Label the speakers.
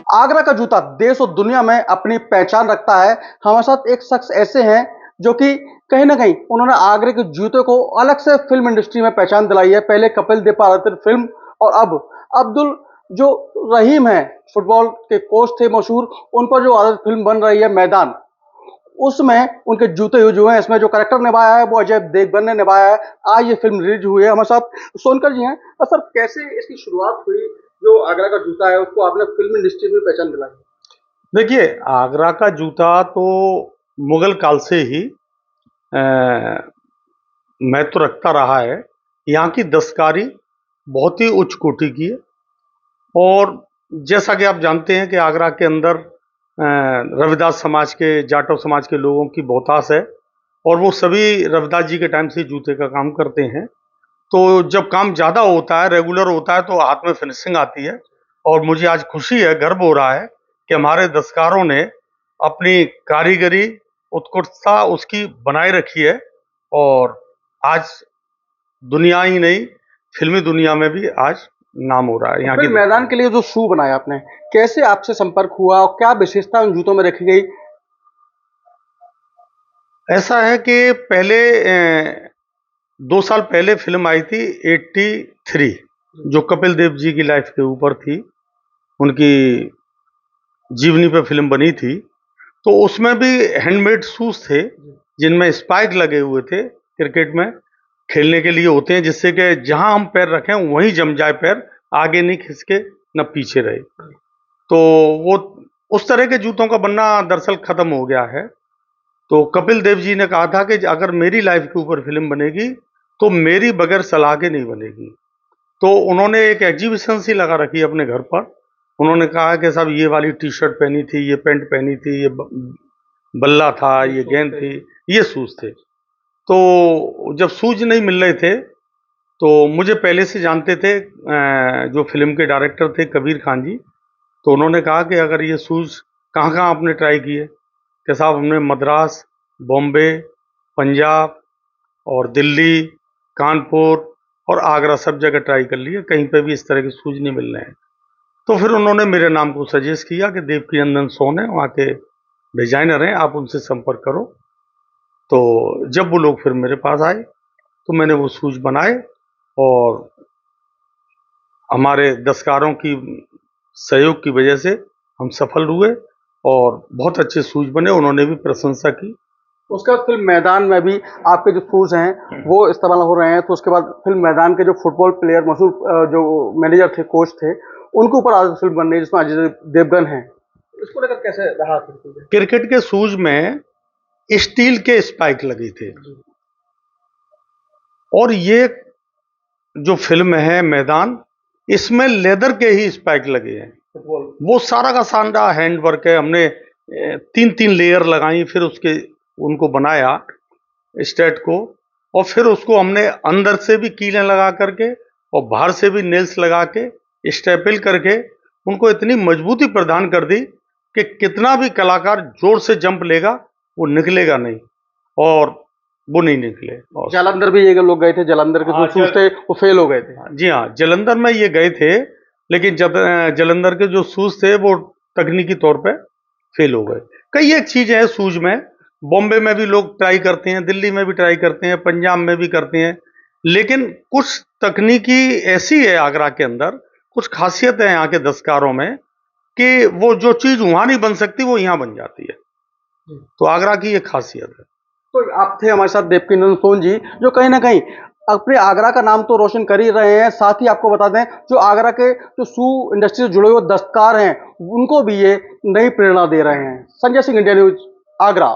Speaker 1: आगरा का जूता देश और दुनिया में अपनी पहचान रखता है। हमारे साथ एक शख्स ऐसे हैं जो कि कहीं ना कहीं उन्होंने आगरे के जूते को अलग से फिल्म इंडस्ट्री में पहचान दिलाई है। पहले कपिल देव पार्वती फिल्म और अब अब्दुल जो रहीम है, फुटबॉल के कोच थे मशहूर, उन पर जो आदत फिल्म बन रही है मैदान, उसमें उनके जूते यूज हुए हैं। इसमें जो कैरेक्टर निभाया है वो अजय देवगन ने निभाया है। आज ये फिल्म रिलीज हुई है। हमारे साथ सोनकर जी हैं। सर, कैसे इसकी शुरुआत हुई? जो आगरा का जूता है उसको आपने फिल्म इंडस्ट्री में पहचान दिलाई?
Speaker 2: देखिए, आगरा का जूता तो मुगल काल से ही महत्व रखता रहा है। यहाँ की दस्तकारी बहुत ही उच्च कोटि की है और जैसा कि आप जानते हैं कि आगरा के अंदर रविदास समाज के, जाटव समाज के लोगों की बहुतायत है और वो सभी रविदास जी के टाइम से जूते का काम करते हैं। तो जब काम ज़्यादा होता है, रेगुलर होता है, तो हाथ में फिनिशिंग आती है और मुझे आज खुशी है, गर्व हो रहा है कि हमारे दस्तकारों ने अपनी कारीगरी, उत्कृष्टता उसकी बनाए रखी है और आज दुनिया ही नहीं, फिल्मी दुनिया में भी आज नाम हो रहा है। यहाँ के
Speaker 1: मैदान के लिए जो शू बनाया आपने, कैसे आपसे संपर्क हुआ और क्या विशेषता उन जूतों में रखी गई?
Speaker 2: ऐसा है कि पहले 2 साल पहले फिल्म आई थी 83, जो कपिल देव जी की लाइफ के ऊपर थी, उनकी जीवनी पे फिल्म बनी थी। तो उसमें भी हैंडमेड शूज थे जिनमें स्पाइक लगे हुए थे, क्रिकेट में खेलने के लिए होते हैं, जिससे कि जहां हम पैर रखें वहीं जम जाए पैर, आगे नहीं खिसके न पीछे रहे। तो वो उस तरह के जूतों का बनना दरअसल खत्म हो गया है। तो कपिल देव जी ने कहा था कि अगर मेरी लाइफ के ऊपर फिल्म बनेगी तो मेरी बगैर सलाह के नहीं बनेगी। तो उन्होंने एक एग्जीबिशन सी लगा रखी अपने घर पर। उन्होंने कहा कि साहब ये वाली टी शर्ट पहनी थी, ये पैंट पहनी थी, ये बल्ला था, ये गेंद थी, ये शूज थे। तो जब शूज नहीं मिल रहे थे तो मुझे पहले से जानते थे जो फिल्म के डायरेक्टर थे कबीर खान जी। तो उन्होंने कहा कि अगर ये शूज कहाँ कहाँ आपने ट्राई किए? कि साहब हमने मद्रास, बॉम्बे, पंजाब और दिल्ली, कानपुर और आगरा सब जगह ट्राई कर लिए, कहीं पे भी इस तरह के शूज नहीं मिल रहे हैं। तो फिर उन्होंने मेरे नाम को सजेस्ट किया कि देवकी नंदन सोन है, वहाँ के डिजाइनर हैं, आप उनसे संपर्क करो। तो जब वो लोग फिर मेरे पास आए तो मैंने वो शूज बनाए और हमारे दस्तकारों की सहयोग की वजह से हम सफल हुए और बहुत अच्छे शूज बने। उन्होंने भी प्रशंसा की।
Speaker 1: उसके बाद फिल्म मैदान में भी आपके जो शूज हैं वो इस्तेमाल हो रहे हैं। तो उसके बाद फिल्म मैदान के जो फुटबॉल प्लेयर मशहूर जो मैनेजर थे, कोच थे, उनके ऊपर आज फिल्म बन रही है जिसमें अजय देवगन है। इसको लेकर कैसे रहा?
Speaker 2: क्रिकेट के शूज में स्टील के स्पाइक लगे थे और ये जो फिल्म है मैदान, इसमें लेदर के ही स्पाइक लगे हैं। वो सारा का सारा हैंड वर्क है। हमने 3-3 लेयर लगाई, फिर उनको बनाया स्टेट को, और फिर उसको हमने अंदर से भी कीलें लगा करके और बाहर से भी नेल्स लगा के स्टेपल करके उनको इतनी मजबूती प्रदान कर दी कि कितना भी कलाकार जोर से जंप लेगा वो निकलेगा नहीं, और वो नहीं निकले। और
Speaker 1: जालंधर भी ये लोग गए थे, जालंधर के जो शूज थे वो फेल हो गए थे।
Speaker 2: जी हाँ, जालंधर में ये गए थे, लेकिन जालंधर के जो शूज थे वो तकनीकी तौर पे फेल हो गए। कई एक चीजें हैं शूज में, बॉम्बे में भी लोग ट्राई करते हैं, दिल्ली में भी ट्राई करते हैं, पंजाब में भी करते हैं, लेकिन कुछ तकनीकी ऐसी है आगरा के अंदर, कुछ खासियत है यहाँ के दस्तकारों में कि वो जो चीज वहां नहीं बन सकती वो यहाँ बन जाती है। तो आगरा की ये खासियत है।
Speaker 1: तो आप थे हमारे साथ देवकी नंदन सोन जी, जो कहीं ना कहीं अपने आगरा का नाम तो रोशन कर ही रहे हैं। साथ ही आपको बता दें, जो आगरा के जो शू इंडस्ट्री से जुड़े हुए दस्तकार हैं उनको भी ये नई प्रेरणा दे रहे हैं। Sanjay Singh, India news, Agra.